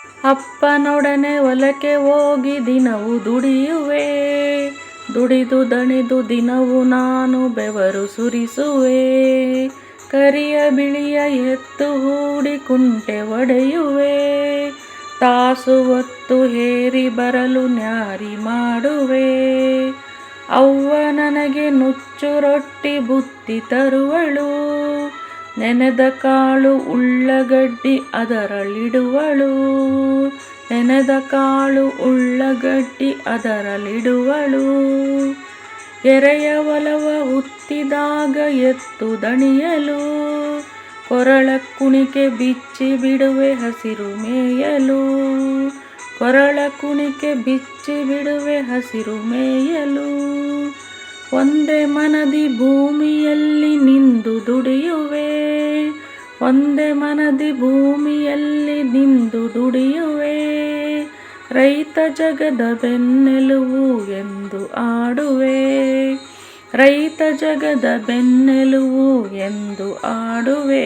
ಅಪ್ಪನೊಡನೆ ಹೊಲಕ್ಕೆ ಹೋಗಿ ದಿನವೂ ದುಡಿಯುವೆ, ದುಡಿದು ದಣಿದು ದಿನವೂ ನಾನು ಬೆವರು ಸುರಿಸುವೆ. ಕರಿಯ ಬಿಳಿಯ ಎತ್ತು ಹೂಡಿ ಕುಂಟೆ ಒಡೆಯುವೆ, ತಾಸು ಹೊತ್ತು ಹೇರಿ ಬರಲು ನ್ಯಾರಿ ಮಾಡುವೆ. ಅವ್ವ ನನಗೆ ನುಚ್ಚು ರೊಟ್ಟಿ ಬುತ್ತಿ ತರುವಳು, ನೆನೆದ ಕಾಳು ಉಳ್ಳಗಡ್ಡಿ ಅದರಲ್ಲಿಡುವಳು, ನೆನೆದ ಕಾಳು ಉಳ್ಳಗಡ್ಡಿ ಅದರಲ್ಲಿಡುವಳು. ಎರೆಯ ಒಲವ ಹುತ್ತಿದಾಗ ಎತ್ತು ದಣಿಯಲು, ಕೊರಳ ಕುಣಿಕೆ ಬಿಚ್ಚಿ ಬಿಡುವೆ ಹಸಿರು ಮೇಯಲು, ಕೊರಳ ಕುಣಿಕೆ ಬಿಚ್ಚಿ ಬಿಡುವೆ ಹಸಿರು ಮೇಯಲು. ಒಂದೇ ಮನದಿ ಭೂಮಿಯಲ್ಲಿ ನಿಂದು ದುಡಿಯುವೆ, ಒಂದೇ ಮನದಿ ಭೂಮಿಯಲ್ಲಿ ನಿಂದು ದುಡಿಯುವೆ. ರೈತ ಜಗದ ಬೆನ್ನೆಲುಬು ಎಂದು ಆಡುವೆ, ರೈತ ಜಗದ ಬೆನ್ನೆಲುಬು ಎಂದು ಆಡುವೆ.